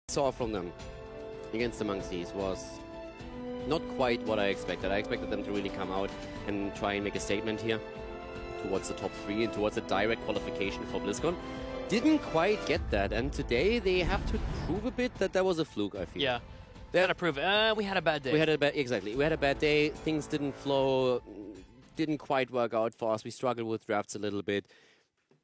saw from them against the Monkeys was not quite what I expected. I expected them to really come out and try and make a statement here towards the top 3 and towards a direct qualification for BlizzCon. Didn't quite get that, and today they have to prove a bit that was a fluke, I feel. Yeah. They had to prove it. We had a bad day. We had a bad day. Things didn't flow, didn't quite work out for us. We struggled with drafts a little bit.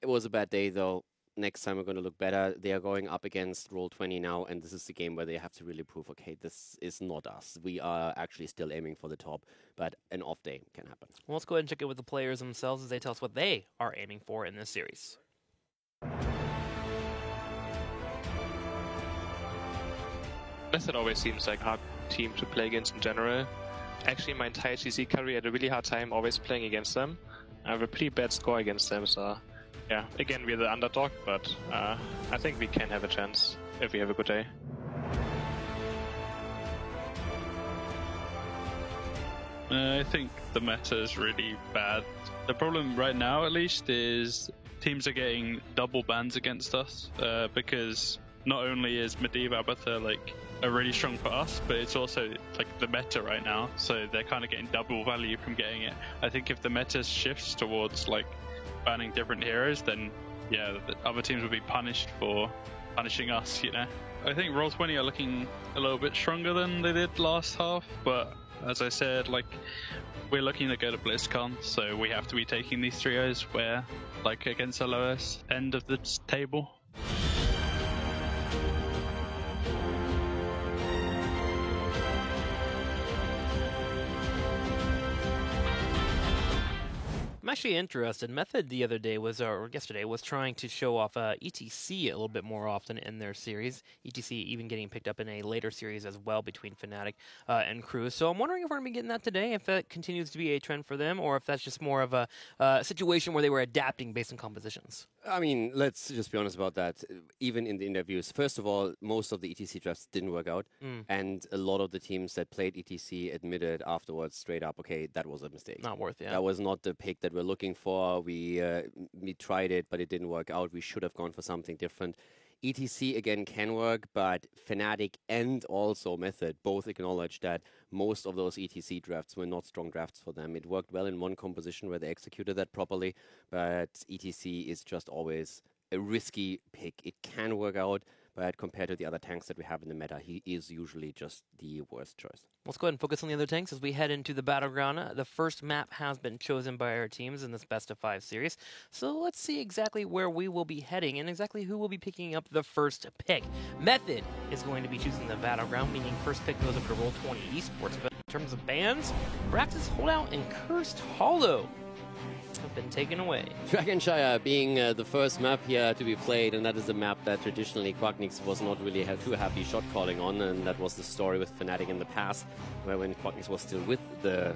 It was a bad day, though. Next time we're going to look better. They are going up against Roll20 now, and this is the game where they have to really prove, okay, this is not us. We are actually still aiming for the top, but an off day can happen. Well, let's go ahead and check in with the players themselves as they tell us what they are aiming for in this series. Method always seems like a hard team to play against in general. Actually, my entire GC career had a really hard time always playing against them. I have a pretty bad score against them, so yeah, again, we're the underdog, but I think we can have a chance if we have a good day. I think the meta is really bad. The problem right now, at least, is teams are getting double bans against us because not only is Medivh Abathur like a really strong for us, but it's also like the meta right now, so they're kind of getting double value from getting it. I think if the meta shifts towards like banning different heroes, then yeah, the other teams will be punished for punishing us, you know. I think Roll20 are looking a little bit stronger than they did last half, but as I said, like, we're looking to go to BlizzCon, so we have to be taking these trios where, like, against the lowest end of the table. I'm actually interested. Method the other day was, or yesterday, was trying to show off ETC a little bit more often in their series. ETC even getting picked up in a later series as well between Fnatic and Cruz. So I'm wondering if we're going to be getting that today, if that continues to be a trend for them, or if that's just more of a situation where they were adapting based on compositions. I mean, let's just be honest about that. Even in the interviews, first of all, most of the ETC drafts didn't work out, and a lot of the teams that played ETC admitted afterwards straight up, okay, that was a mistake. Not worth it. Yeah. That was not the pick that we're looking for. We tried it, but it didn't work out. We should have gone for something different. ETC, again, can work, but Fnatic and also Method both acknowledge that most of those ETC drafts were not strong drafts for them. It worked well in one composition where they executed that properly, but ETC is just always a risky pick. It can work out, but compared to the other tanks that we have in the meta, he is usually just the worst choice. Let's go ahead and focus on the other tanks as we head into the Battleground. The first map has been chosen by our teams in this best of 5 series. So let's see exactly where we will be heading and exactly who will be picking up the first pick. Method is going to be choosing the Battleground, meaning first pick goes up to Roll20 Esports. But in terms of bans, Braxis Holdout and Cursed Hollow have been taken away. Dragonshire being the first map here to be played, and that is a map that traditionally Quacknix was not really too happy shot calling on, and that was the story with Fnatic in the past, where when Quacknix was still with the,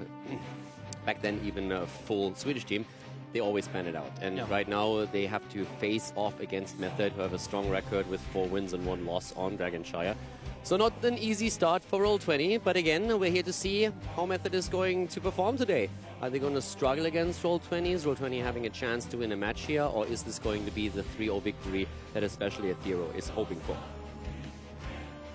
back then even a full Swedish team, they always banned it out. And right now they have to face off against Method, who have a strong record with 4 wins and 1 loss on Dragonshire. So not an easy start for Roll20, but again, we're here to see how Method is going to perform today. Are they going to struggle against Roll20? Is Roll20 having a chance to win a match here, or is this going to be the 3-0 victory that especially Athero is hoping for?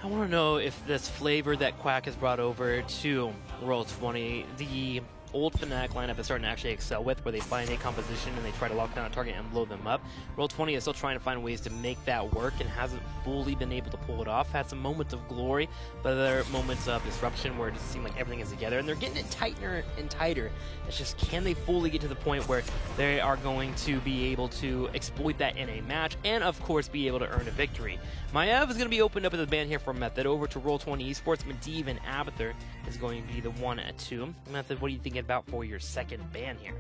I want to know if this flavor that Quack has brought over to Roll20, the old Fnatic lineup is starting to actually excel with, where they find a composition and they try to lock down a target and blow them up. Roll20 is still trying to find ways to make that work and hasn't fully been able to pull it off. Had some moments of glory, but other moments of disruption where it just seemed like everything is together, and they're getting it tighter and tighter. It's just, can they fully get to the point where they are going to be able to exploit that in a match and, of course, be able to earn a victory? Maiev is going to be opened up at the ban here for Method. Over to Roll20 Esports, Medivh and Abathur is going to be the 1-2. Method, what are you thinking about for your second ban here?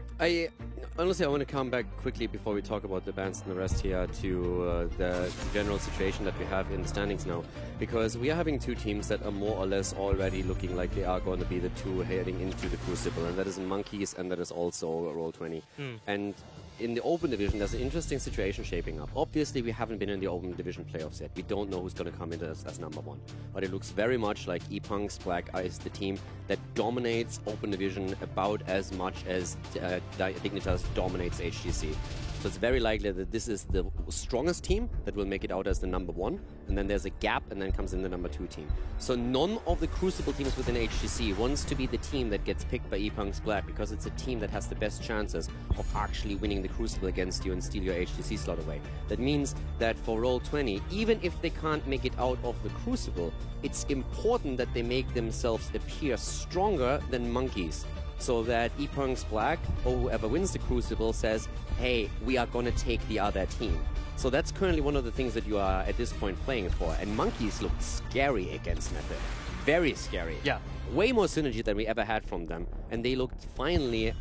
Honestly, I want to come back quickly before we talk about the bans and the rest here to the general situation that we have in the standings now, because we are having 2 teams that are more or less already looking like they are going to be the 2 heading into the Crucible, and that is Monkeys and that is also Roll20. And in the Open Division, there's an interesting situation shaping up. Obviously, we haven't been in the Open Division playoffs yet. We don't know who's going to come in as number 1. But it looks very much like ePunks Black Ice, the team that dominates Open Division about as much as Dignitas dominates HGC. So it's very likely that this is the strongest team that will make it out as the number 1, and then there's a gap, and then comes in the number 2 team. So none of the Crucible teams within HGC wants to be the team that gets picked by ePunks Black, because it's a team that has the best chances of actually winning the Crucible against you and steal your HGC slot away. That means that for Roll20, even if they can't make it out of the Crucible, it's important that they make themselves appear stronger than monkeys, so that ePunks Black, or whoever wins the Crucible, says, hey, we are going to take the other team. So that's currently one of the things that you are, at this point, playing for. And monkeys looked scary against Method. Very scary. Yeah. Way more synergy than we ever had from them. And they looked finally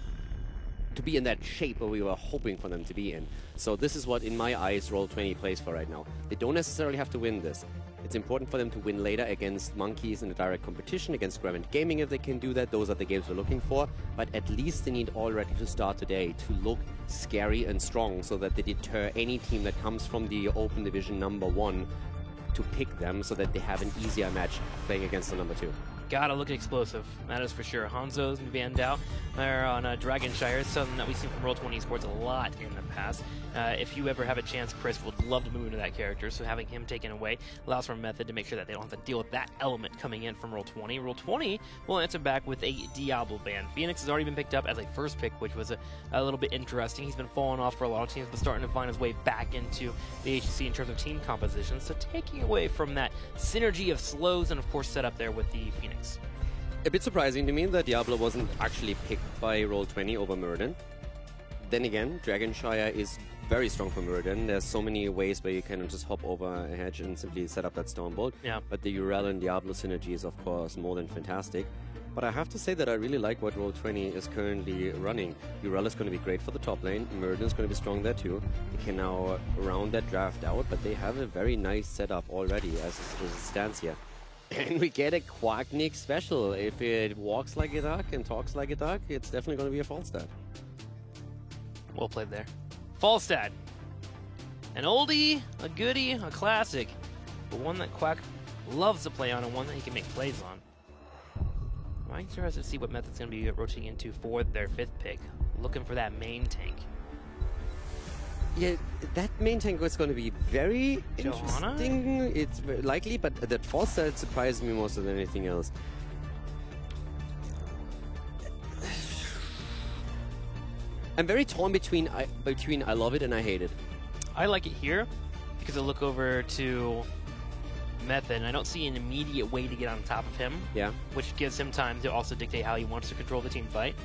to be in that shape where we were hoping for them to be in. So this is what, in my eyes, Roll20 plays for right now. They don't necessarily have to win this. It's important for them to win later against monkeys in a direct competition, against Gravant Gaming if they can do that. Those are the games we're looking for. But at least they need already to start today to look scary and strong, so that they deter any team that comes from the Open Division number 1 to pick them, so that they have an easier match playing against the number 2. Gotta look explosive, that is for sure. Hanzo's and Van Dow are on Dragonshire, something that we've seen from Roll20 Esports a lot in the past. If you ever have a chance, Chris would love to move into that character, so having him taken away allows for a method to make sure that they don't have to deal with that element coming in from Roll20. Roll20 will answer back with a Diablo ban. Phoenix has already been picked up as a first pick, which was a little bit interesting. He's been falling off for a lot of teams, but starting to find his way back into the HGC in terms of team composition, so taking away from that synergy of slows and, of course, set up there with the Phoenix. A bit surprising to me that Diablo wasn't actually picked by Roll20 over Muradin. Then again, Dragonshire is very strong for Muradin. There's so many ways where you can just hop over a hedge and simply set up that Stormbolt. Yeah. But the Urel and Diablo synergy is, of course, more than fantastic. But I have to say that I really like what Roll20 is currently running. Urel is going to be great for the top lane. Muradin is going to be strong there too. They can now round that draft out, but they have a very nice setup already as it stands here. And we get a Quacknik special. If it walks like a duck and talks like a duck, it's definitely going to be a Falstad. Well played there. Falstad. An oldie, a goodie, a classic, but one that Quack loves to play on and one that he can make plays on. I'm interested to see what method's going to be rotating into for their 5th pick. Looking for that main tank. Yeah, that main tank is going to be very Johanna? interesting. It's very likely, but that Falstad surprised me more so than anything else. I'm very torn between I love it and I hate it. I like it here because I look over to Method and I don't see an immediate way to get on top of him. Yeah. Which gives him time to also dictate how he wants to control the team fight.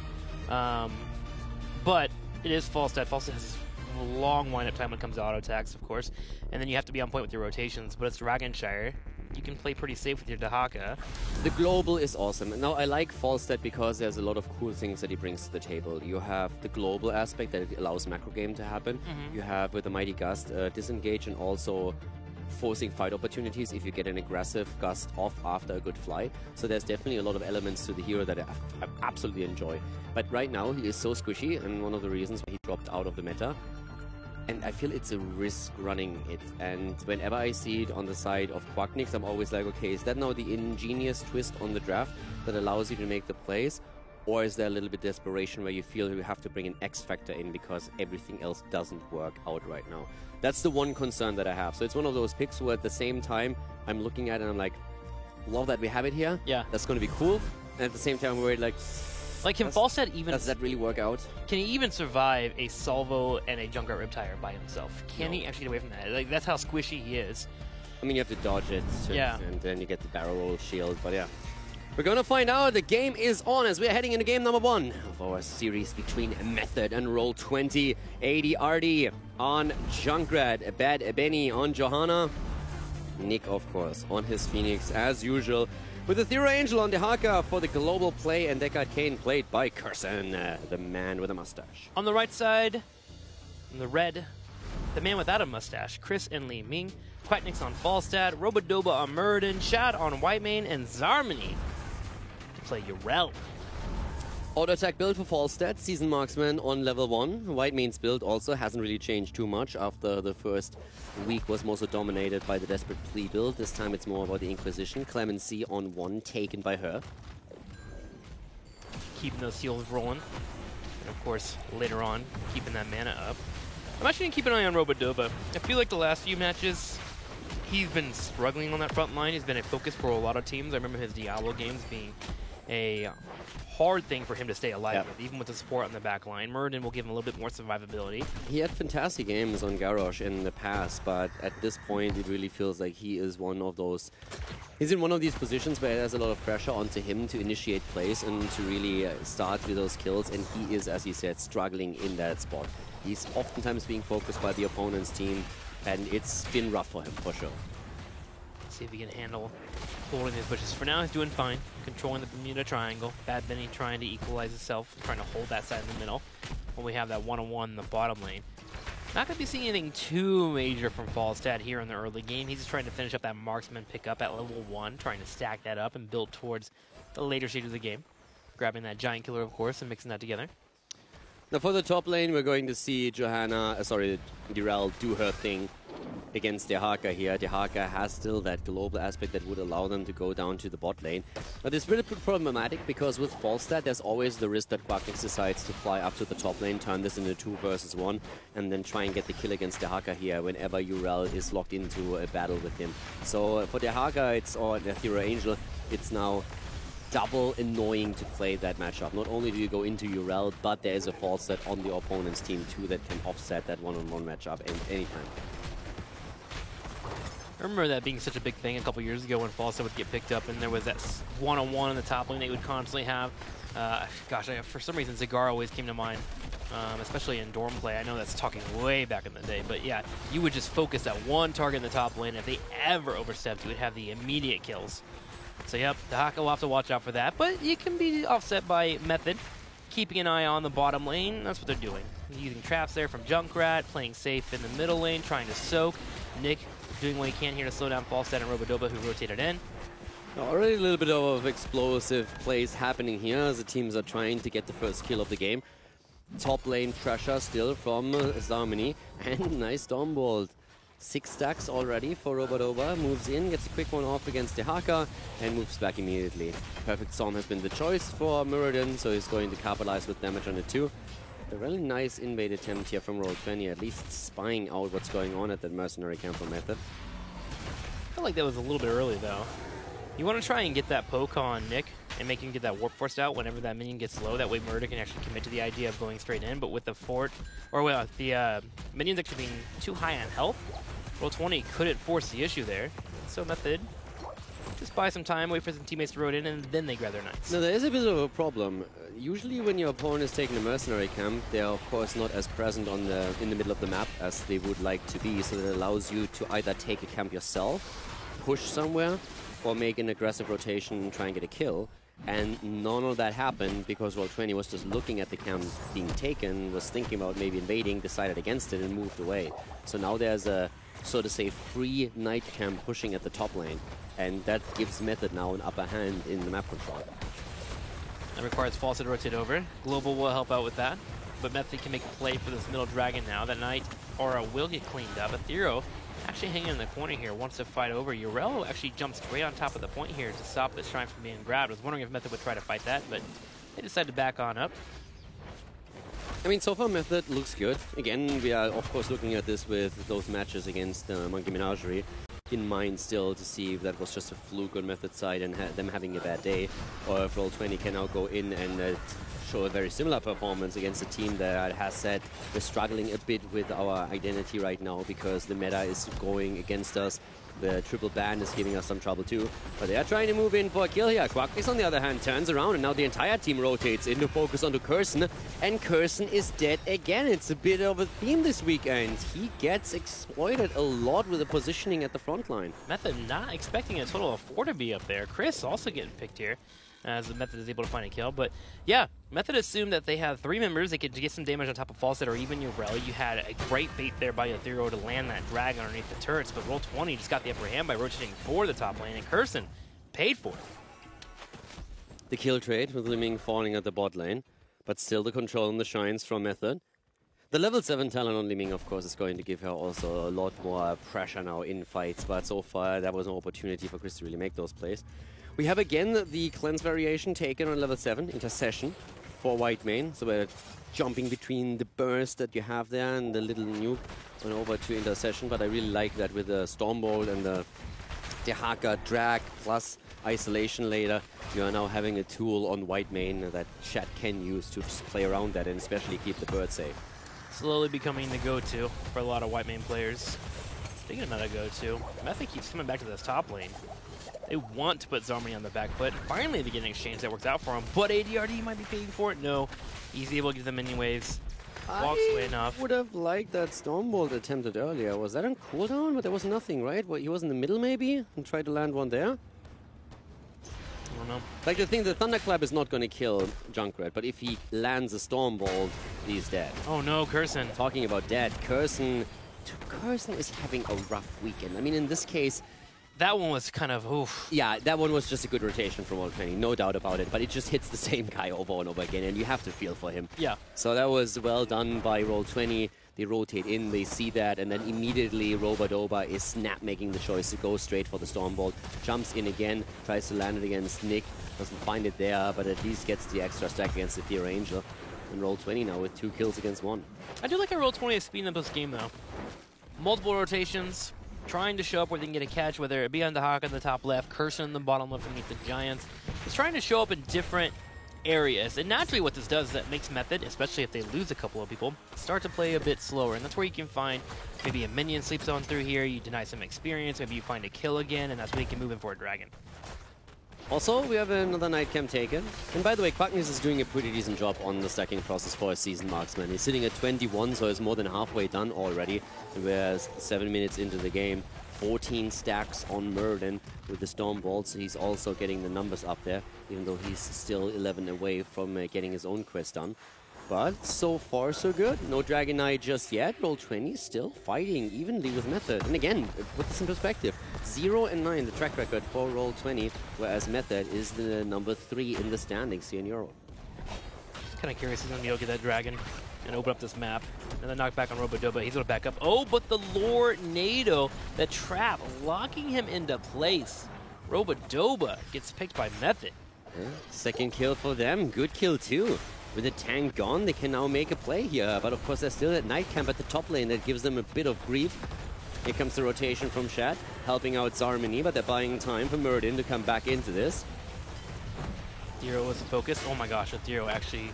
But it is Falstad. Falstad has a long wind-up time when it comes to auto attacks, of course. And then you have to be on point with your rotations. But it's Dragonshire. You can play pretty safe with your Dahaka. The global is awesome. Now, I like Falstad because there's a lot of cool things that he brings to the table. You have the global aspect that it allows macro game to happen. You have, with the Mighty Gust, disengage and also forcing fight opportunities if you get an aggressive gust off after a good fly. So there's definitely a lot of elements to the hero that I absolutely enjoy. But right now, he is so squishy, and one of the reasons why he dropped out of the meta. And I feel it's a risk running it. And whenever I see it on the side of Quacknix, I'm always like, okay, is that now the ingenious twist on the draft that allows you to make the plays? Or is there a little bit desperation where you feel you have to bring an X factor in because everything else doesn't work out right now? That's the one concern that I have. So it's one of those picks where at the same time, I'm looking at it and I'm like, love that we have it here. Yeah. That's going to be cool. And at the same time, I'm worried like... Can Falstad even... Does that really work out? Can he even survive a Salvo and a Junkrat Riptire by himself? Can he actually get away from that? Like, that's how squishy he is. I mean, you have to dodge it, Yeah. and then you get the barrel roll shield, but yeah. We're gonna find out. The game is on as we're heading into game number 1 of our series between Method and Roll20. AD on Junkrat, Bad Benny on Johanna, Nick, of course, on his Phoenix as usual. With Ethereal Angel on the Haka for the global play, and Deckard Cain played by Curson, the man with a mustache. On the right side, in the red, the man without a mustache, Chris and Li Ming. Quacknix on Falstad, Robodoba on Muradin, Shad on Whitemane, and Zarmony to play Urel. Auto attack build for Falstad, Season Marksman on level 1. Whitemane's build also hasn't really changed too much after the first week was mostly dominated by the Desperate Plea build. This time it's more about the Inquisition. Clemency on 1, taken by her. Keeping those heals rolling. And of course, later on, keeping that mana up. I'm actually going to keep an eye on Robodoba. I feel like the last few matches, he's been struggling on that front line. He's been a focus for a lot of teams. I remember his Diablo games being a hard thing for him to stay alive with, even with the support on the back line. Muradin will give him a little bit more survivability. He had fantastic games on Garrosh in the past, but at this point it really feels like he is one of those... He's in one of these positions where there's a lot of pressure onto him to initiate plays and to really start with those kills, and he is, as you said, struggling in that spot. He's oftentimes being focused by the opponent's team, and it's been rough for him, for sure. See if he can handle holding these bushes. For now, he's doing fine, controlling the Bermuda Triangle. Bad Benny trying to equalize himself, trying to hold that side in the middle. When we have that one-on-one in the bottom lane. Not going to be seeing anything too major from Falstad here in the early game. He's just trying to finish up that marksman pickup at level 1, trying to stack that up and build towards the later stage of the game. Grabbing that Giant Killer, of course, and mixing that together. Now for the top lane, we're going to see Direl do her thing against Dehaka here. Dehaka has still that global aspect that would allow them to go down to the bot lane. But it's really problematic because with Falstad, there's always the risk that Quacknix decides to fly up to the top lane, turn this into 2 versus 1, and then try and get the kill against Dehaka here whenever Urel is locked into a battle with him. So for Dehaka, or the Hero Angel, it's now double annoying to play that matchup. Not only do you go into Urel, but there is a Falstad on the opponent's team too that can offset that one-on-one matchup anytime. I remember that being such a big thing a couple years ago when Falstad would get picked up and there was that one-on-one in the top lane they would constantly have. For some reason Zagara always came to mind, especially in dorm play. I know that's talking way back in the day, but yeah, you would just focus that one target in the top lane. If they ever overstepped, you would have the immediate kills. So yep, Dehaka will have to watch out for that, but it can be offset by Method. Keeping an eye on the bottom lane, that's what they're doing. Using traps there from Junkrat, playing safe in the middle lane, trying to soak. Nick doing what he can here to slow down Falstad and Robodoba, who rotated in. Already a little bit of explosive plays happening here as the teams are trying to get the first kill of the game. Top lane pressure still from Zarmini, and nice Stormbolt. 6 stacks already for Robodoba, moves in, gets a quick one off against Dehaka, and moves back immediately. Perfect Storm has been the choice for Muradin, so he's going to capitalize with damage on it too. A really nice invade attempt here from Roll20, at least spying out what's going on at that mercenary camp for Method. I feel like that was a little bit early though. You want to try and get that poke on Nick and make him get that Warp Force out whenever that minion gets low. That way Murder can actually commit to the idea of going straight in, but with the fort, or well, the minions actually being too high on health, Roll20 couldn't force the issue there. So Method, just buy some time, wait for some teammates to roll in, and then they grab their knights. Now there is a bit of a problem. Usually when your opponent is taking a mercenary camp, they are of course not as present in the middle of the map as they would like to be, so that allows you to either take a camp yourself, push somewhere, or make an aggressive rotation and try and get a kill. And none of that happened because Roll20 was just looking at the camp being taken, was thinking about maybe invading, decided against it, and moved away. So now there's a, so to say, free knight camp pushing at the top lane, and that gives Method now an upper hand in the map control. That requires Falstad to rotate over. Global will help out with that, but Method can make a play for this middle dragon now. That Knight Aura will get cleaned up. Ethereal actually hanging in the corner here, wants to fight over. Urel actually jumps straight on top of the point here to stop this shrine from being grabbed. I was wondering if Method would try to fight that, but they decided to back on up. I mean, so far Method looks good. Again, we are of course looking at this with those matches against Monkey Menagerie in mind still to see if that was just a fluke on Method side and them having a bad day, or if Roll20 can now go in and show a very similar performance against a team that has said we're struggling a bit with our identity right now because the meta is going against us. The triple ban is giving us some trouble too, but they are trying to move in for a kill here. Quacknix on the other hand turns around and now the entire team rotates in to focus onto Curson, and Curson is dead again. It's a bit of a theme this weekend. He gets exploited a lot with the positioning at the front line. Method not expecting a total of 4 to be up there. Chris also getting picked here as the Method is able to find a kill. But yeah, Method assumed that they had 3 members. They could get some damage on top of Falstad or even Urel. You had a great bait there by Ethereal to land that drag underneath the turrets, but Roll20 just got the upper hand by rotating for the top lane, and Curson paid for it. The kill trade with Liming falling at the bot lane, but still the control on the shines from Method. The level 7 talent on Liming, of course, is going to give her also a lot more pressure now in fights, but so far that was no opportunity for Chris to really make those plays. We have again the cleanse variation taken on level 7, Intercession. for white main. So we're jumping between the burst that you have there and the little nuke and over to intercession. But I really like that with the Stormbolt and the Dehaka drag plus isolation later, you are now having a tool on white main that Chat can use to just play around that and especially keep the bird safe. Slowly becoming the go-to for a lot of white main players. Speaking about a go-to, Method keeps coming back to this top lane. They want to put Zarmany on the back foot. Finally, they get an exchange that works out for him, but ADRD might be paying for it. No, he's able to get them many waves. Walks away enough. I would have liked that Stormbolt attempted earlier. Was that on cooldown? But there was nothing, right? He was in the middle maybe and tried to land one there. I don't know. Like the thing, the Thunderclap is not going to kill Junkrat, but if he lands a Stormbolt, he's dead. Oh no, Curson. Talking about dead, Curson is having a rough weekend. I mean, in this case, That one was kind of, oof. yeah, that one was just a good rotation from Roll20, no doubt about it, but it just hits the same guy over and over again, and you have to feel for him. Yeah. So that was well done by Roll20. They rotate in, they see that, and then immediately Robadoba is snap making the choice to go straight for the Stormbolt. Jumps in again, tries to land it against Nick, doesn't find it there, but at least gets the extra stack against the Fear Angel. And Roll20 now with 2 kills against 1. I do like how Roll20 is speeding up this game, though. Multiple rotations, trying to show up where they can get a catch, whether it be on the Hawk in the top left, Curson in the bottom left to meet the Giants. It's trying to show up in different areas. And naturally what this does is that makes Method, especially if they lose a couple of people, start to play a bit slower. And that's where you can find maybe a minion sleeps on through here, you deny some experience, maybe you find a kill again, and that's when you can move in for a dragon. Also, we have another night camp taken. And by the way, Quacknix is doing a pretty decent job on the stacking process for a season marksman. He's sitting at 21, so he's more than halfway done already. Whereas 7 minutes into the game, 14 stacks on Murden with the Stormbolt. So he's also getting the numbers up there, even though he's still 11 away from getting his own quest done. But so far, so good. No Dragon Knight just yet. Roll20 still fighting evenly with Method. And again, put this in perspective. 0 and 9, the track record for Roll20, whereas Method is the number 3 in the standings here in Europe. Just kind of curious if he's going to be able to get that dragon and open up this map. And then knock back on Robodoba. He's going to back up. Oh, but the Lornado, the trap, locking him into place. Robodoba gets picked by Method. Yeah, second kill for them. Good kill too. With the tank gone, they can now make a play here. But of course, there's still that night camp at the top lane that gives them a bit of grief. Here comes the rotation from Chat, helping out Zarmany, but they're buying time for Murden to come back into this. Zero was the focus. Oh my gosh, Zero actually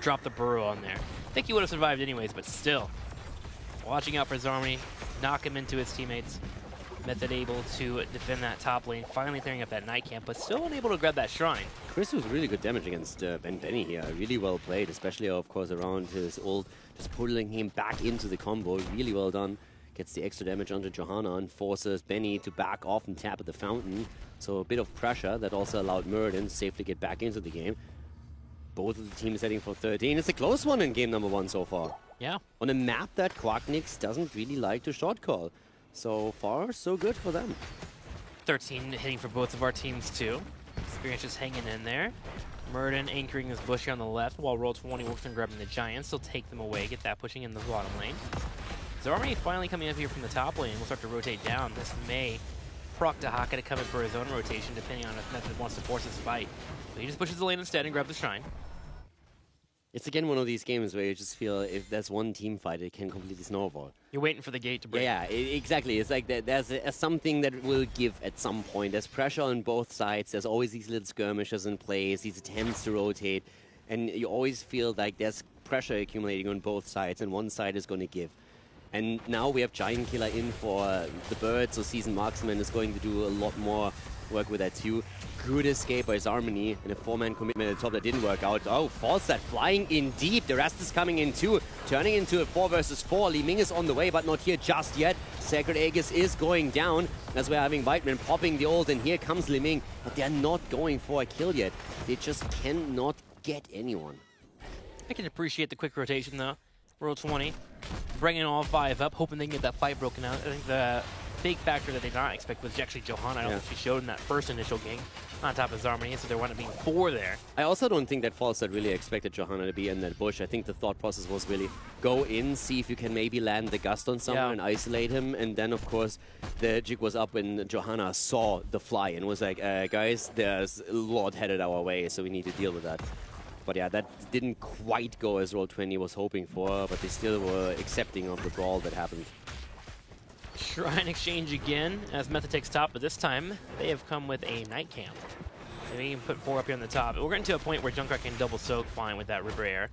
dropped the burrow on there. I think he would have survived anyways, but still. Watching out for Zarmany, knock him into his teammates. Method able to defend that top lane, finally clearing up that night camp, but still unable to grab that shrine. Chris was really good damage against Ben Benny here. Really well played, especially of course around his ult, just pulling him back into the combo. Really well done. Gets the extra damage onto Johanna and forces Benny to back off and tap at the fountain. So a bit of pressure that also allowed Murden safely get back into the game. Both of the teams heading for 13. It's a close one in game number 1 so far. Yeah. On a map that Quacknix doesn't really like to short call. So far, so good for them. 13 hitting for both of our teams too. Experience just hanging in there. Murden anchoring his bush here on the left while Roll20 works on grabbing the Giants. He'll take them away, get that pushing in the bottom lane. Zarmany finally coming up here from the top lane. We'll start to rotate down. This may proc Dehaka to come in for his own rotation, depending on if Method wants to force his fight. But he just pushes the lane instead and grabs the shrine. It's again one of these games where you just feel if there's one team fight, it can completely snowball. You're waiting for the gate to break. Yeah, exactly. It's like there's something that will give at some point. There's pressure on both sides. There's always these little skirmishes in place, these attempts to rotate. And you always feel like there's pressure accumulating on both sides, and one side is going to give. And now we have Giant Killer in for the bird, so Season Marksman is going to do a lot more work with that too. Good escape by Zarmany and a 4-man commitment at the top that didn't work out. Oh, Falstad flying in deep. The rest is coming in too. Turning into a 4 versus 4. Li Ming is on the way, but not here just yet. Sacred Aegis is going down as we're having Whiteman popping the ult, and here comes Li Ming. But they're not going for a kill yet. They just cannot get anyone. I can appreciate the quick rotation though. Roll20, bringing all 5 up, hoping they can get that fight broken out. I think the big factor that they did not expect was actually Johanna. I don't think she showed in that first initial game on top of Zarmany, so there wound up being 4 there. I also don't think that Falstad really expected Johanna to be in that bush. I think the thought process was really go in, see if you can maybe land the gust on someone and isolate him. And then, of course, the jig was up when Johanna saw the fly and was like, guys, there's a lot headed our way, so we need to deal with that. But yeah, that didn't quite go as Roll20 was hoping for, but they still were accepting of the brawl that happened. Shrine exchange again as Method takes top, but this time they have come with a Night Camp. They can put 4 up here on the top. We're getting to a point where Junkrat can double soak fine with that Ripper Air.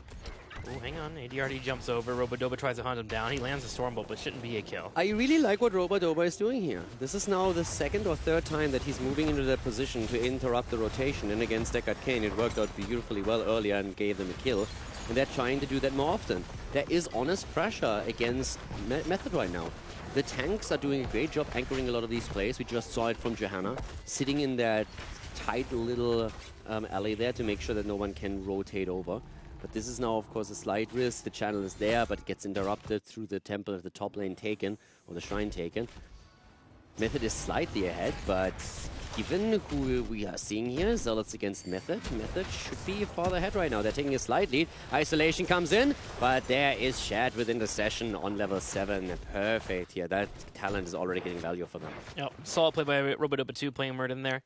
Oh, hang on. ADRD jumps over. Robodoba tries to hunt him down. He lands the Stormbolt, but shouldn't be a kill. I really like what Robodoba is doing here. This is now the 2nd or 3rd time that he's moving into that position to interrupt the rotation. And against Deckard Cain, it worked out beautifully well earlier and gave them a kill. And they're trying to do that more often. There is honest pressure against Method right now. The tanks are doing a great job anchoring a lot of these plays. We just saw it from Johanna, sitting in that tight little alley there to make sure that no one can rotate over. But this is now, of course, a slight risk. The channel is there, but it gets interrupted through the temple of the top lane taken, or the shrine taken. Method is slightly ahead, but given who we are seeing here, Zealots against Method, Method should be farther ahead right now. They're taking a slight lead. Isolation comes in, but there is Shad with Intercession on level 7. Perfect here. That talent is already getting value for them. Yep. Solid play by Robodoba 2 playing Murden there.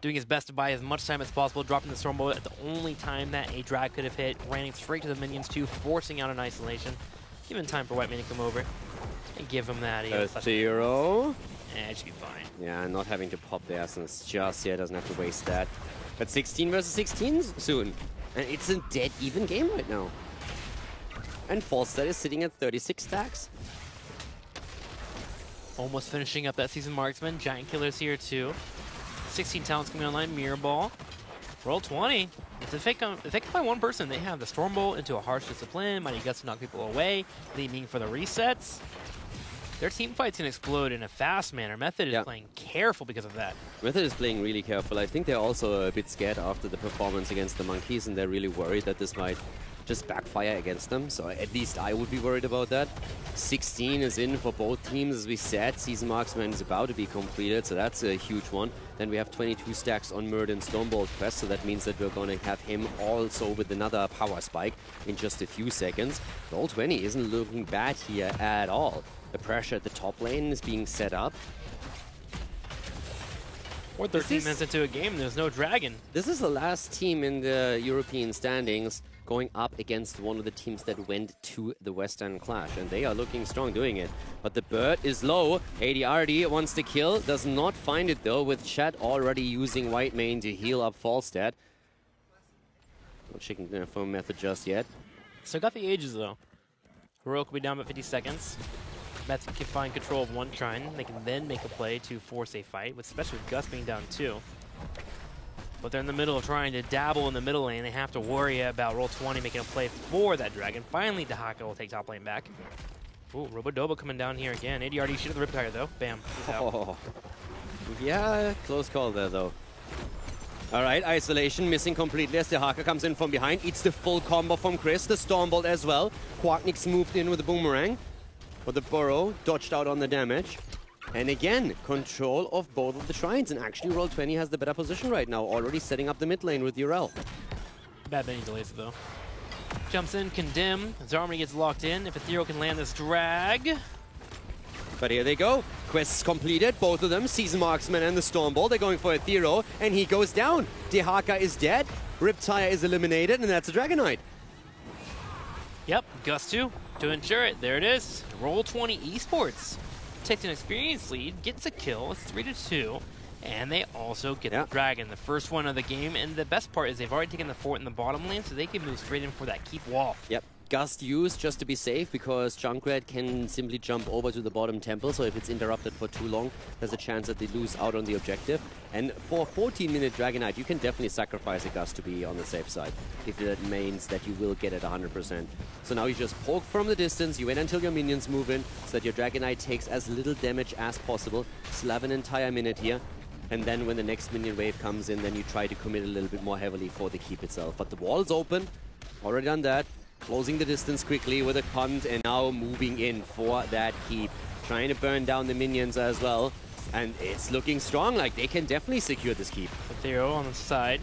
Doing his best to buy as much time as possible, dropping the Stormbolt at the only time that a drag could have hit, running straight to the minions too, forcing out an isolation, giving time for Whitemane to come over and give him that. Zero. It should be fine. Yeah, not having to pop the essence just yet, doesn't have to waste that. But 16 versus 16 soon. And it's a dead even game right now. And Falstad is sitting at 36 stacks. Almost finishing up that season marksman. Giant Killer's here too. 16 talents coming online, Mirror Ball. Roll20. It's affected by one person. They have the Stormbolt into a harsh discipline, Mighty Guts to knock people away, leaving for the resets. Their team fights can explode in a fast manner. Method is playing careful because of that. Method is playing really careful. I think they're also a bit scared after the performance against the Monkeys, and they're really worried that this might just backfire against them. So at least I would be worried about that. 16 is in for both teams, as we said. Season Marksman is about to be completed, so that's a huge one. Then we have 22 stacks on Murden Stormbolt Quest, so that means that we're going to have him also with another power spike in just a few seconds. Roll20 isn't looking bad here at all. The pressure at the top lane is being set up. Or 13 minutes into a game, there's no dragon. This is the last team in the European standings going up against one of the teams that went to the Western Clash, and they are looking strong doing it. But the bird is low. ADRD wants to kill, does not find it though, with Chat already using Whitemane to heal up Falstad. Not checking the phone method just yet. So got the ages though. Heroic will be down about 50 seconds. Method can find control of one shrine. They can then make a play to force a fight, especially with Gus being down 2. But they're in the middle of trying to dabble in the middle lane. They have to worry about Roll20 making a play for that dragon. Finally, Dehaka will take top lane back. Ooh, Robodoba coming down here again. ADRD shooting the Riptire though. Bam. He's out. Oh. Yeah, close call there though. Alright, Isolation missing completely as Dehaka comes in from behind. Eats the full combo from Chris. The Stormbolt as well. Quacknix moved in with the Boomerang. But the Burrow dodged out on the damage. And again, control of both of the shrines. And actually, Roll20 has the better position right now, already setting up the mid lane with Urel. Bad Benny delays it though. Jumps in, Condemn. Zarmany gets locked in. If Ethereal can land this drag. But here they go. Quests completed, both of them. Season Marksman and the Stormbolt. They're going for Ethereal, and he goes down. Dehaka is dead. Riptire is eliminated, and that's a Dragonite. Yep, Gus 2 to ensure it. There it is. Roll20 Esports takes an experience lead, gets a kill. It's 3-2. And they also get the dragon, the first one of the game. And the best part is they've already taken the fort in the bottom lane, so they can move straight in for that keep wall. Yep. Gust used just to be safe because Junkrat can simply jump over to the bottom temple, so if it's interrupted for too long, there's a chance that they lose out on the objective. And for a 14-minute Dragonite, you can definitely sacrifice a Gust to be on the safe side, if that means that you will get it 100%. So now you just poke from the distance, you wait until your minions move in, so that your Dragonite takes as little damage as possible. Still have an entire minute here. And then when the next minion wave comes in, then you try to commit a little bit more heavily for the keep itself. But the wall's open, already done that. Closing the distance quickly with a punt and now moving in for that keep. Trying to burn down the minions as well. And it's looking strong, like they can definitely secure this keep. Ethereal on the side.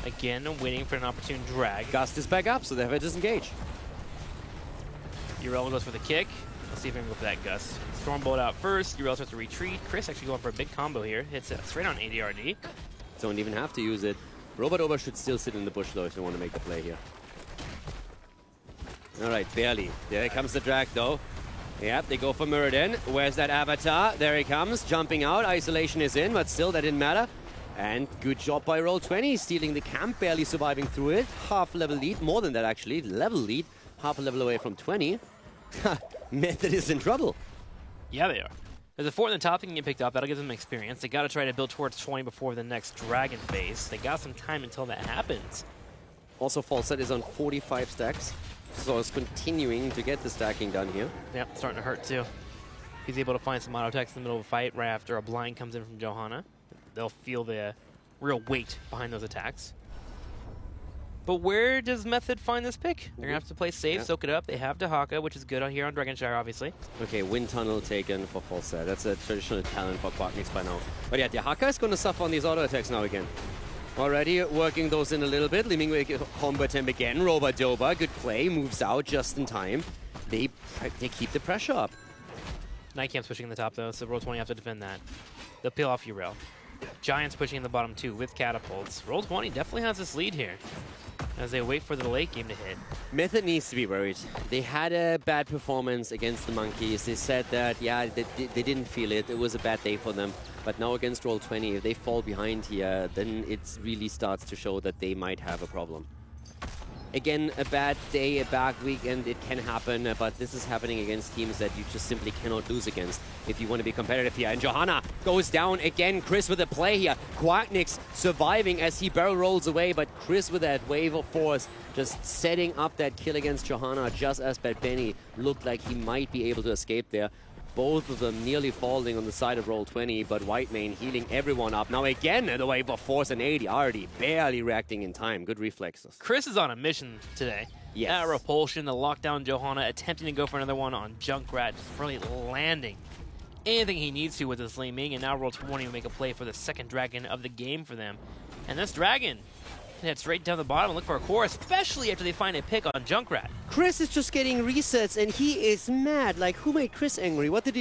Again, waiting for an opportune drag. Gust is back up, so they have a disengage. Urel goes for the kick. Let's see if we can go for that Gust. Stormbolt out first. Urel starts to retreat. Chris actually going for a big combo here. Hits it straight on ADRD. Don't even have to use it. Robodoba should still sit in the bush though if they want to make the play here. Alright, barely. There comes the drag though. Yep, they go for Muradin. Where's that Avatar? There he comes, jumping out. Isolation is in, but still that didn't matter. And good job by Roll20, stealing the camp, barely surviving through it. Half level lead, more than that actually, level lead. Half a level away from 20. Method is in trouble. Yeah, they are. There's a fort in the top that can get picked up. That'll give them experience. They got to try to build towards 20 before the next dragon phase. They got some time until that happens. Also, Falset is on 45 stacks. So it's continuing to get the stacking done here. Yep, starting to hurt too. He's able to find some auto attacks in the middle of a fight right after a blind comes in from Johanna. They'll feel the real weight behind those attacks. But where does Method find this pick? They're going to have to play safe, soak it up. They have Dahaka, which is good on here on Dragonshire, obviously. Okay, Wind Tunnel taken for Falset. That's a traditional talent for Quacknix by now. But yeah, Dahaka is going to suffer on these auto attacks now again. Already working those in a little bit. Limingway combo attempt again. Robodoba, good play, moves out just in time. They keep the pressure up. Nightcamp's pushing in the top though, so Roll20 have to defend that. They'll peel off Urael. Giants pushing in the bottom too with catapults. Roll20 definitely has this lead here as they wait for the late game to hit. Method needs to be worried. They had a bad performance against the Monkeys. They said that, yeah, they didn't feel it. It was a bad day for them. But now against Roll20, if they fall behind here, then it really starts to show that they might have a problem. Again, a bad day, a bad weekend, it can happen, but this is happening against teams that you just simply cannot lose against if you want to be competitive here. And Johanna goes down again. Chris with a play here. Quacknix surviving as he barrel rolls away, but Chris with that wave of force just setting up that kill against Johanna just as Bad Benny looked like he might be able to escape there. Both of them nearly falling on the side of Roll20, but Whitemane healing everyone up. Now again, the wave of force and 80 already barely reacting in time. Good reflexes. Chris is on a mission today. Yes. That repulsion, the lockdown Johanna, attempting to go for another one on Junkrat, just really landing anything he needs to with this Li Ming, and now Roll20 will make a play for the second dragon of the game for them. And this dragon can head straight down the bottom and look for a core, especially after they find a pick on Junkrat. Chris is just getting resets and he is mad. Like, who made Chris angry? What did he